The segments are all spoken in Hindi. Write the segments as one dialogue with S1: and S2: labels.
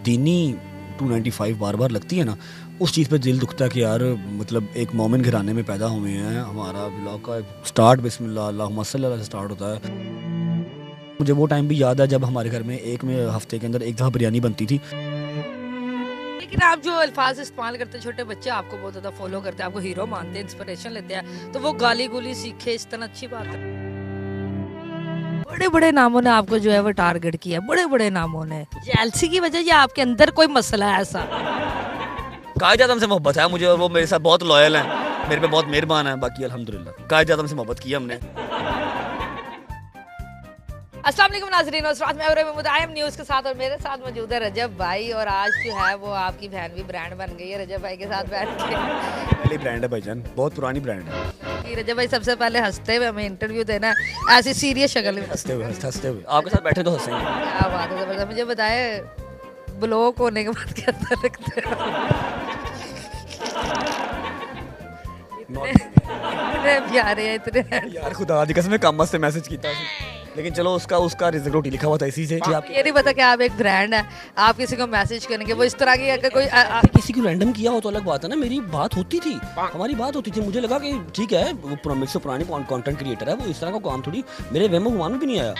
S1: दीनी 295 बार बार लगती है ना, उस चीज़ पे दिल दुखता है कि यार मतलब एक मोमिन घराने में पैदा हुए हैं। हमारा ब्लॉग का स्टार्ट बिस्मिल्लाह अल्लाहुम्मा सल्ली अला से स्टार्ट होता है। मुझे वो टाइम भी याद है जब हमारे घर में एक में हफ्ते के अंदर एक दफ़ा बिरयानी बनती थी।
S2: लेकिन आप जो अल्फाज इस्तेमाल करते हैं, छोटे बच्चे आपको बहुत ज़्यादा फॉलो करते हैं, आपको हीरो मानते हैं, इंस्पिरेशन लेते हैं, तो वो गाली गुली सीखे इस तरह अच्छी बात है। बड़े बड़े नामों ने आपको जो है वो टारगेट किया, बड़े बड़े नामों ने। जेलसी की वजह या आपके अंदर कोई मसला है ऐसा?
S1: कायद आज़म से मोहब्बत है मुझे, और वो मेरे साथ बहुत लॉयल है, मेरे पे बहुत मेहरबान है। बाकी अल्हम्दुलिल्लाह कायद आज़म से मोहब्बत की हमने।
S2: अस्सलाम वालेकुम नाज़रीन, और साथ में आई एम न्यूज़ के साथ, और मेरे साथ मौजूद है रजब भाई। और आज जो है वो आपकी बहन भी ब्रांड बन गई है रजब भाई के साथ बैठ के।
S1: पहली ब्रांड है भाईजान, बहुत पुरानी ब्रांड है।
S2: कि रजब भाई सबसे पहले हंसते हुए हमें इंटरव्यू देना है, ऐसी सीरियस शक्ल में।
S1: हंसते हुए आपके साथ बैठे तो हंसेंगे।
S2: क्या बात है, जबरदस्त। मुझे बताए ब्लॉक होने के बाद कैसा लगता है? इतने प्यारे हैं, इतने
S1: यार खुदा दी कसम कम से मैसेज किया, लेकिन चलो उसका रिजल्ट रोटी लिखा हुआ था इसी से कि आप
S2: ये नहीं पता कि आप एक ब्रांड है, आप किसी को मैसेज करेंगे वो इस तरह की अगर कोई
S1: किसी को रैंडम किया हो तो अलग बात है ना। मेरी बात होती थी, हमारी बात होती थी, मुझे लगा कि ठीक है वो मुझसे पुरानी कंटेंट क्रिएटर है, वो इस तरह का काम थोड़ी मेरे वेमो गुमान में भी नहीं आया।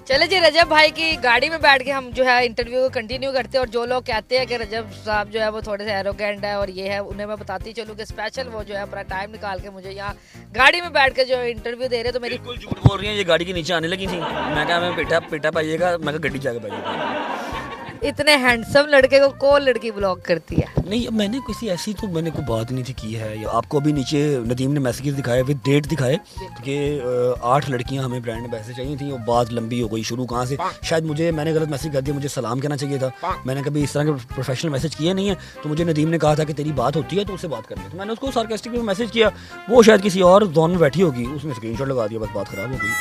S2: चले जी, रजब भाई की गाड़ी में बैठ के हम जो है इंटरव्यू को कंटिन्यू करते हैं। और जो लोग कहते हैं कि रजब साहब जो है वो थोड़े से एरोगेंट है और ये है, उन्हें मैं बताती चलूँ कि स्पेशल वो जो है अपना टाइम निकाल के मुझे यहाँ गाड़ी में बैठ के जो इंटरव्यू दे रहे, तो मेरी
S1: बिल्कुल झूठ बोल रही है, ये गाड़ी के नीचे आने लगी थी। मैं कहा मैं पेटा पाइएगा, मैं गड्डी जाके पाइएगा।
S2: इतने हैंडसम लड़के को कौन लड़की ब्लॉक करती है?
S1: नहीं, मैंने किसी ऐसी तो मैंने कोई बात नहीं थी की है। आपको अभी नीचे नदीम ने मैसेजेस दिखाए विद डेट दिखाए कि 8 लड़कियां हमें ब्रांड एम्बेसडर चाहिए थी, और बात लंबी हो गई शुरू कहाँ से। शायद मैंने गलत मैसेज कर दिया, मुझे सलाम कहना चाहिए था। मैंने कभी इस तरह के प्रोफेशनल मैसेज किए नहीं है। तो मुझे नदीम ने कहा था कि तेरी बात होती है तो उससे बात कर ले, तो मैंने उसको सार्कास्टिक में मैसेज किया। वो शायद किसी और जोन में बैठी होगी, उसमें स्क्रीनशॉट लगा दिया, बस बात खराब हो गई।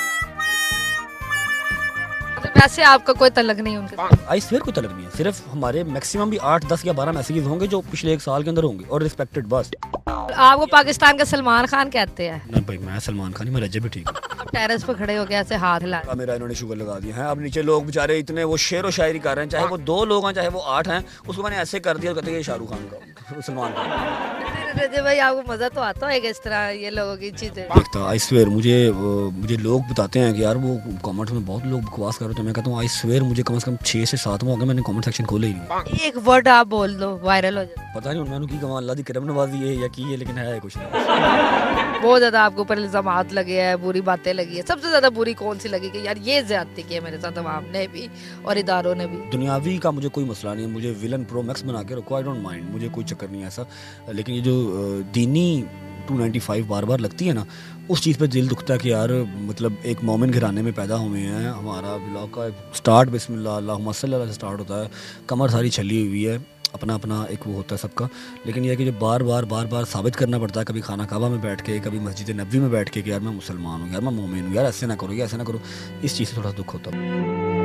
S2: वैसे आपका कोई तलक नहीं उनके?
S1: आई स्वेयर कोई तलक नहीं है, सिर्फ हमारे मैक्सिमम भी 8, 10 या 12 मैसेजेस होंगे जो पिछले 1 साल के अंदर होंगे, और रिस्पेक्टेड बस।
S2: आपको पाकिस्तान का सलमान खान कहते हैं?
S1: नहीं भाई, मैं सलमान खान ही, मैं रजब भी ठीक है।
S2: टेरेस पे खड़े होके ऐसे हाथ हिला
S1: मेरा इन्होंने शुगर लगा दिया है। अब नीचे लोग बेचारे इतने वो शेर व शायरी कर रहे हैं, चाहे वो 2 लोग हैं चाहे वो 8 हैं, उसको मैंने ऐसे कर दिया, कहते हैं ये शाहरुख खान का, सलमान खान।
S2: रजब भाई आपको मजा तो आता है इस तरह ये लोगों की चीजें?
S1: देखता आई स्वेयर, मुझे लोग बताते हैं कि यार वो कमेंट में बहुत लोग बकवास कर रहे थे। मैं कहता हूँ आई स्वेयर मुझे कम से कम 6 से 7 हो गए मैंने कमेंट सेक्शन खोले ही नहीं।
S2: एक वर्ड आप बोल दो वायरल हो जाए।
S1: पता नहीं उन्होंने की कमाल अल्लाह दी करम नवाजी है या की है, लेकिन है कुछ नहीं।
S2: बहुत ज्यादा आपके ऊपर इल्जामात लगे हैं, बुरी बातें लगी है। सबसे ज्यादा बुरी कौन सी लगी कि यार ये ज्यादती की है मेरे साथ, अवाम ने भी और इदारों ने भी?
S1: दुनियावी का मुझे कोई मसला नहीं है, मुझे विलन प्रो मैक्स बना के रखो, आई डोंट माइंड, मुझे कोई चक्कर नहीं है ऐसा। लेकिन ये जो दीनी 295 बार बार लगती है ना, उस चीज़ पे दिल दुखता है कि यार मतलब एक मोमिन घराने में पैदा हुए हैं। हमारा ब्लॉग का स्टार्ट बिस्मिल्लाह अल्लाहुम्मा सल्ली अला से स्टार्ट होता है। कमर सारी छली हुई है, अपना अपना एक वो होता है सबका। लेकिन यह है कि जो बार बार साबित करना पड़ता है, कभी खाना काबा में बैठ के, कभी मस्जिद नबवी में बैठ के कि यार मैं मुसलमान हूँ, यार मैं मोमिन हूँ, यार ऐसे ना करो, यार ऐसे ना करो। इस चीज़ से थोड़ा दुख होता है।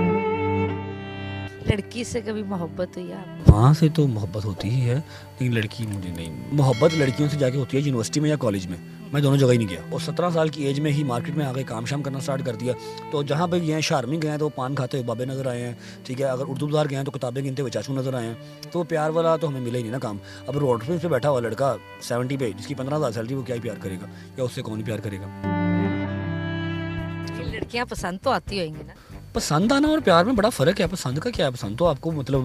S2: लड़की से कभी मोहब्बत हुई है आपको?
S1: वहाँ से तो मोहब्बत होती ही है, लेकिन लड़की मुझे नहीं। मोहब्बत लड़कियों से जाके होती है यूनिवर्सिटी में या कॉलेज में, मैं दोनों जगह ही नहीं गया। और 17 साल की एज में ही मार्केट में आके काम शाम करना स्टार्ट कर दिया। तो जहाँ पे गए हैं, शारमी गए हैं तो पान खाते हुए बाबे नज़र आए हैं, ठीक है। अगर उर्दू बाजार गए हैं तो किताबें गिनते हुए चाचू नज़र आए हैं। तो प्यार वाला तो हमें मिला ही नहीं ना काम। अब रोड पे बैठा हुआ लड़का 70 पे, जिसकी 15,000 सैलरी, वो क्या ही प्यार करेगा, या उससे कौन ही प्यार करेगा?
S2: लड़कियां पसंद तो आती होंगी ना?
S1: पसंद आना और प्यार में बड़ा फ़र्क है। पसंद का क्या है? पसंद तो आपको मतलब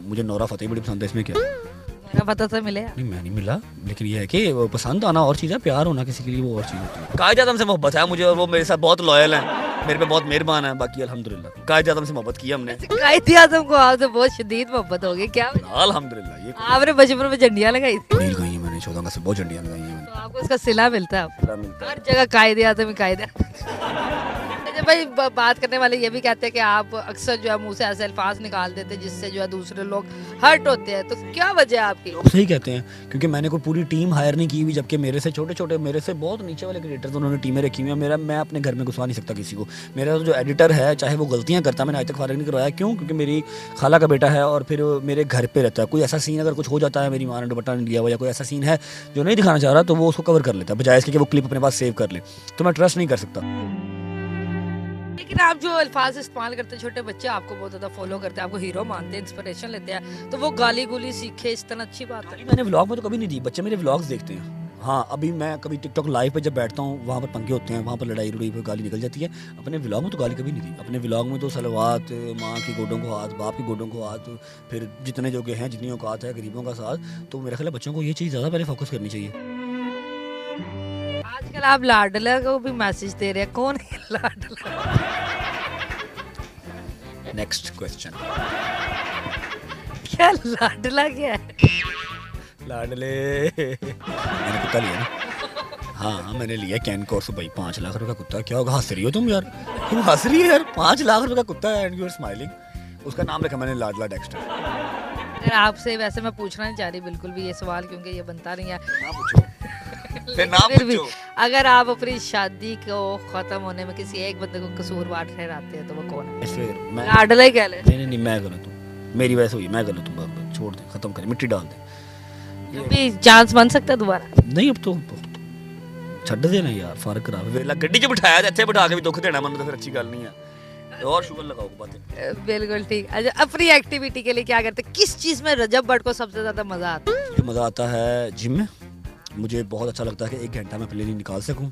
S1: मुझे नौरा फतेही बड़ी पसंद है, इसमें क्या?
S2: मेरा पता तो मिले
S1: नहीं, मैं नहीं मिला, लेकिन ये है कि पसंद आना और चीज़ है, प्यार होना किसी के लिए वो और चीज़ होती है। कायद आज़म से मोहब्बत है मुझे, और वो मेरे साथ बहुत लॉयल है, मेरे पे बहुत मेहरबान है। बाकी अल्हम्दुलिल्लाह कायद आज़म से मोहब्बत की हमने।
S2: कायदे आज़म को आपसे बहुत शदीद मोहब्बत होगी क्या?
S1: अल्हम्दुलिल्लाह। ये
S2: आपने बचपन में झंडियाँ लगाई थी?
S1: नहीं लगाई मैंने, 14 अगस्त से बहुत झंडियाँ लगाई हैं
S2: तो आपको इसका सिला मिलता है आपको?
S1: मैंने।
S2: हर जगह कायदे आज़म ही कायदे। अच्छा भाई, बात करने वाले ये भी कहते हैं कि आप अक्सर जो है मुंह से ऐसे अल्फाज निकाल देते हैं जिससे जो है दूसरे लोग हर्ट होते हैं, तो क्या वजह है आपकी?
S1: लोग सही कहते हैं, क्योंकि मैंने कोई पूरी टीम हायर नहीं की हुई, जबकि मेरे से छोटे मेरे से बहुत नीचे वाले क्रिएटर्स उन्होंने टीमें रखी हुई हैं। मैं अपने घर में घुसवा नहीं सकता किसी को। मेरा जो एडिटर है, चाहे वो गलतियाँ करता, मैंने आज तक फारिग नहीं करवाया। क्यों? क्योंकि मेरी खाला का बेटा है और फिर मेरे घर पे रहता है। कोई ऐसा सीन अगर कुछ हो जाता है, मेरी माँ ने दुपट्टा नहीं लिया हुआ या कोई ऐसा सीन है जो नहीं दिखाना चाह रहा, तो वो उसको कवर कर लेता है, बजाय इसके कि वो क्लिप अपने पास सेव कर ले। तो मैं ट्रस्ट नहीं कर सकता।
S2: लेकिन आप जो अल्फाज इस्तेमाल करते हैं छोटे बच्चे आपको बहुत ज्यादा फॉलो करते हैं, आपको हीरो मानते हैं, इंस्पिरेशन लेते हैं, तो वो गाली गुली सीखे इस तरह अच्छी बात है।
S1: मैंने व्लॉग में तो कभी नहीं दी, बच्चे मेरे व्लॉग्स देखते हैं। हाँ, अभी मैं कभी टिकटॉक लाइव पे जब बैठता हूँ वहाँ पर पंगे होते हैं, वहाँ पर लड़ाई लड़ाई पर गाली निकल जाती है। अपने व्लॉग में तो गाली कभी नहीं दी। अपने व्लॉग में तो सलवात, माँ की गोडों को हाथ, बाप की गोडों को हाथ, फिर जितने जो हैं, जितनी औकात है, गरीबों का साथ। तो मेरा ख्याल है बच्चों को ये चीज़ ज़्यादा पहले फोकस करनी चाहिए।
S2: आजकल आप लाडला को भी मैसेज दे रहे हैं, कौन है लाडला?
S1: Next question.
S2: क्या लाडला क्या है?
S1: लाडले मैंने कुत्ता लिया ना। हाँ, मैंने लिया कैन कोर्स भाई, 5 लाख रुपए का कुत्ता। क्या होगा, हंस रही हो तुम यार? तुम हंस रही है यार, 5 लाख रुपए का कुत्ता है एंड यू आर स्माइलिंग। उसका नाम रखा मैंने लाडला डेक्स्टर।
S2: अगर आपसे वैसे मैं पूछना नहीं चाह रही बिल्कुल भी ये सवाल, क्योंकि ये बनता नहीं है।
S1: ना पूछो, फिर ना
S2: फिर भी
S1: पूछो।
S2: अगर आप अपनी शादी को खत्म होने में किसी एक बंदे को कसूरवार ठहराते हैं तो वो कौन है?
S1: फिर मैं
S2: लाडला ही कह ले।
S1: नहीं, मैं गलत हूँ, मेरी वजह से हुई, मैं गलत हूँ। छोड़ दे, खत्म करें, मिट्टी डाल दे।
S2: अभी चांस बन सकता है दोबारा?
S1: नहीं, अब तो छੱਡ देना यार, फर्क करा। वेला गड्डी 'ਚ बिठाया ते ਇੱਥੇ ਬਿਠਾ ਕੇ ਵੀ ਦੁੱਖ ਦੇਣਾ ਮੈਨੂੰ ਤਾਂ ਫਿਰ अच्छी गल नहीं है। और शुगर लगाओ बातें।
S2: बिल्कुल ठीक। अच्छा, अपनी एक्टिविटी के लिए क्या करते हैं? किस चीज में रजब भट्ट को सबसे ज्यादा मजा आता है?
S1: मुझे मज़ा आता है जिम में। मुझे बहुत अच्छा लगता है कि 1 घंटा मैं अपने लिए निकाल सकूं,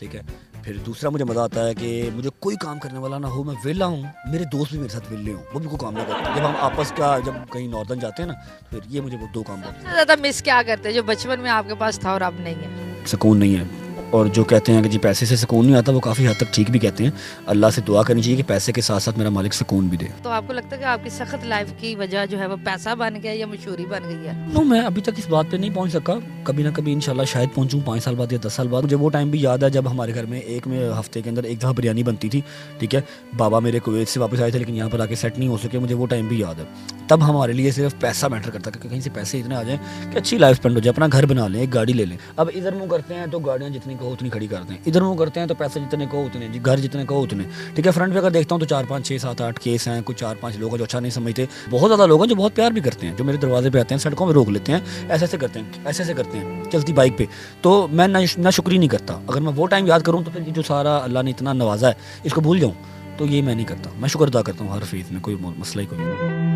S1: ठीक है। फिर दूसरा मुझे मज़ा आता है कि मुझे कोई काम करने वाला ना हो, मैं वेला हूँ, मेरे दोस्त भी मेरे साथ वेले हों, वो भी कोई काम ना करते। जब हम आपस का जब कहीं नॉर्दर्न जाते हैं ना, फिर ये मुझे वो 2 काम बहुत
S2: सबसे ज्यादा मिस क्या करते हैं जो बचपन में आपके पास था और अब नहीं है?
S1: सुकून नहीं है। और जो कहते हैं कि जी पैसे से सुकून नहीं आता, वो काफ़ी हद तक ठीक भी कहते हैं। अल्लाह से दुआ करनी चाहिए कि पैसे के साथ साथ मेरा मालिक सुकून भी दे।
S2: तो आपको लगता है कि आपकी सख्त लाइफ की वजह जो है वो पैसा बन गया या मशहूरी बन गई है?
S1: नो, मैं अभी तक इस बात पे नहीं पहुंच सका। कभी ना कभी इंशाल्लाह शायद पहुंचूं, 5 साल बाद या 10 साल बाद। मुझे वो टाइम भी याद है जब हमारे घर में एक में हफ्ते के अंदर एक दफ़ा बिरयानी बनती थी, ठीक है। बाबा मेरे कुवैत से वापस आए थे लेकिन यहाँ पर आके सेट नहीं हो सके। मुझे वो टाइम भी याद है। तब हमारे लिए सिर्फ पैसा मैटर करता था कि कहीं से पैसे इतने आ जाएं कि अच्छी लाइफ स्पेंड हो जाए, अपना घर बना लें, एक गाड़ी ले लें। अब इधर मुँह करते हैं तो गाड़ियाँ जितनी कहो उतनी खड़ी कर दें, इधर मुँह करते हैं तो पैसे जितने कहो उतने, जी घर जितने कहो उतने, ठीक है। फ्रंट पे अगर देखता हूँ तो 4, 5, 6, 7, 8 केस हैं। कुछ 4, 5 लोग हैं जो अच्छा नहीं समझते। बहुत ज़्यादा लोग हैं जो बहुत प्यार भी करते हैं, जो मेरे दरवाजे पे आते हैं, सड़कों में रोक लेते हैं, ऐसे ऐसे करते हैं, ऐसे ऐसे करते हैं चलती बाइक पे। तो मैं ना शुक्री नहीं करता। अगर मैं वो टाइम याद करूँ तो फिर ये जो सारा अल्लाह ने इतना नवाजा है इसको भूल जाऊँ, तो ये मैं नहीं करता। मैं शुक्र अदा करता हूँ हर फेज़ में, कोई मसला ही कोई नहीं।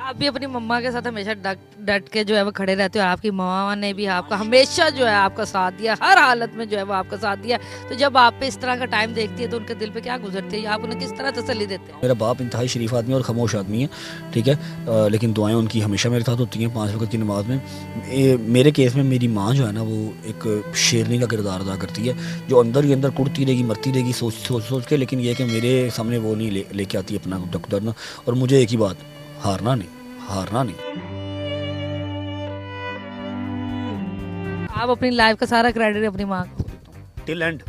S2: आप भी अपनी मम्मा के साथ हमेशा डट के जो है वो खड़े रहते हो। आपकी मम्मा ने भी आपका हमेशा जो है आपका साथ दिया, हर हालत में जो है वो आपका साथ दिया। तो जब आप पे इस तरह का टाइम देखती है तो उनके दिल पे क्या गुजरती है? आप उन्हें किस तरह तसल्ली देते हैं?
S1: मेरा बाप इंतहाई शरीफ आदमी और खामोश आदमी है, ठीक है। लेकिन दुआएं उनकी हमेशा मेरे साथ होती हैं 5 वक्त की नमाज में। मेरे केस में मेरी माँ जो है ना, वो एक शेरनी का किरदार अदा करती है, जो अंदर ही अंदर कुड़ती रहेगी, मरती रहेगी सोच के। लेकिन ये कि मेरे सामने वो नहीं लेके आती अपना दुख दर्द। और मुझे एक ही बात, हारना नहीं।
S2: आप अपनी लाइफ का सारा क्रेडिट अपनी माँ को?
S1: Till and.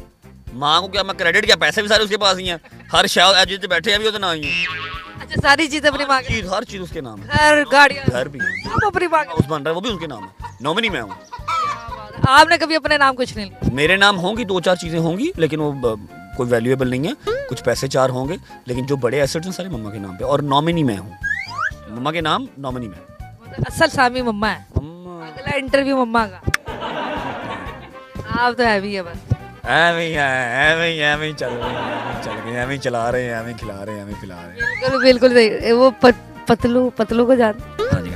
S1: माँ को क्या मैं क्रेडिट, क्या पैसे भी सारे उसके पास ही हैं। हर शायद जितने बैठे हैं अभी उतना ही है।
S2: अच्छा, सारी चीज अपनी माँ की?
S1: हर चीज उसके नाम है।
S2: घर, गाड़ियाँ,
S1: घर भी
S2: आप अपनी माँ
S1: हाउस बन रहा है, वो भी उनके नाम है। नॉमिनी मैं हूँ।
S2: आपने कभी अपने नाम कुछ नहीं लिया?
S1: मेरे नाम होंगी 2-4 चीजें होंगी, लेकिन वो कोई वैल्यूएबल नहीं है। कुछ पैसे 4 होंगे, लेकिन जो बड़े एसेट्स हैं सारे मम्मा के नाम पे। और नॉमिनी मैं हूँ, मम्मा के नाम नॉमिनी में।
S2: असल सामी मम्मा है, अगला इंटरव्यू मम्मा का। आप तो हैवी है बस। ऐਵੇਂ चला रहे हैं, ऐਵੇਂ खिला रहे हैं, ऐਵੇਂ पिला रहे हैं। बिल्कुल सही। वो पतलू को जान?
S1: हाँ जी।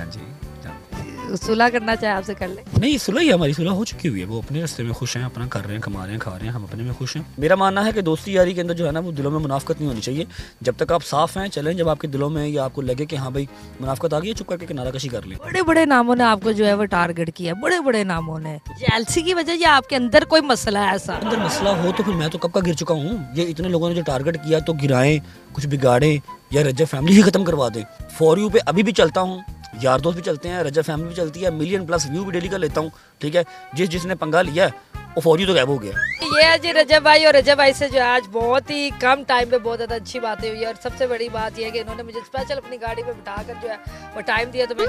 S2: सुलह करना चाहे आपसे कर ले?
S1: नहीं, सुलह ही हमारी सुलह हो चुकी हुई है। वो अपने रास्ते में खुश हैं, अपना कर रहे हैं, कमा रहे हैं, खा रहे हैं, हम अपने में खुश हैं। मेरा मानना है कि दोस्ती यारी के अंदर जो है ना, वो दिलों में मुनाफकत नहीं होनी चाहिए। जब तक आप साफ हैं चलें, जब आपके दिलों में या आपको लगे कि हाँ भाई मुनाफकत आ गई है, चुप करके किनारा कशी कर ले।
S2: बड़े बड़े नामों ने आपको जो है वो टारगेट किया, बड़े बड़े नामों ने। जेलसी की वजह या आपके अंदर कोई मसला है? ऐसा
S1: अंदर मसला हो तो फिर मैं तो कब का गिर चुका हूँ। ये इतने लोगों ने जो टारगेट किया तो गिराएं, कुछ बिगाड़ें या रज्जा फैमिली ही खत्म करवा दें। फॉर यू पे अभी भी चलता हूँ, यार दोस्त भी चलते हैं, रजा फैमिली भी चलती है, मिलियन प्लस व्यू भी डेली का लेता हूँ, ठीक है। जिसने पंगा लिया है वो फौजी तो गायब हो गया।
S2: ये है जी रजब भाई, और रजब भाई से जो है आज बहुत ही कम टाइम पे बहुत ज़्यादा अच्छी बातें हुई है। और सबसे बड़ी बात ये है कि इन्होंने मुझे स्पेशल अपनी गाड़ी में बिठाकर जो है वो टाइम दिया, तो मैं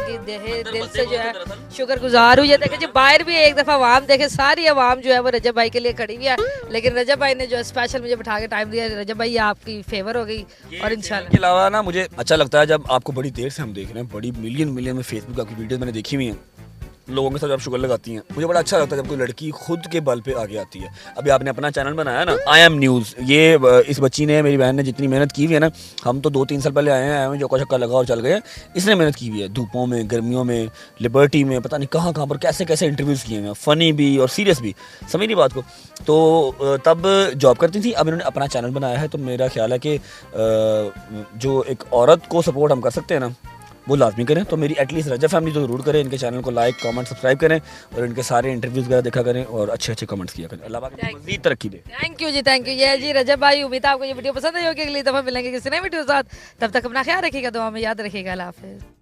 S2: दिल से जो है शुक्रगुजार हुई है। देखे जी बाहर भी एक दफ़ा आवाम देखे, सारी आवाम जो है वो रजब भाई के लिए खड़ी हुई है, लेकिन रजब भाई ने जो स्पेशल मुझे बिठा के टाइम दिया। रजब भाई आपकी फेवर हो गई। और इंशाल्लाह
S1: के अलावा ना मुझे अच्छा लगता है जब आपको बड़ी देर से हम देख रहे हैं, बड़ी मिलियन में फेसबुक आपकी वीडियो मैंने देखी हुई है, लोगों के साथ आप शुगर लगाती हैं। मुझे बड़ा अच्छा लगता है जब कोई लड़की खुद के बल पे आगे आती है। अभी आपने अपना चैनल बनाया ना, आई एम न्यूज़, ये इस बच्ची ने, मेरी बहन ने जितनी मेहनत की हुई है ना, हम तो 2-3 साल पहले आए हैं, चौका छक्का लगा और चल गए। इसने मेहनत की हुई है, धूपों में, गर्मियों में, लिबर्टी में, पता नहीं कहाँ कहाँ पर कैसे कैसे इंटरव्यूज़ किए हैं, फ़नी भी और सीरियस भी, समझ नहीं बात को। तो तब जॉब करती थी, अब इन्होंने अपना चैनल बनाया है। तो मेरा ख्याल है कि जो एक औरत को सपोर्ट हम कर सकते हैं ना, वो लाजमी करें। तो मेरी एटलीस्ट रजा फैमिली तो ज़रूर करें, इनके चैनल को लाइक, कमेंट, सब्सक्राइब करें और इनके सारे इंटरव्यूज़ वगैरह देखा करें और अच्छे अच्छे कमेंट्स किया करें। अल्लाह पाक मज़ीद तरक्की दे।
S2: थैंक यू जी, थैंक यू। ये जी रजब भाई, उम्मीद है आपको ये वीडियो पसंद आई होगी। अगली दफ़ा मिलेंगे किसी नई वीडियो के साथ, तब तक अपना ख्याल रखिएगा, दुआ में याद रखिएगा। अल्लाह हाफ़िज़।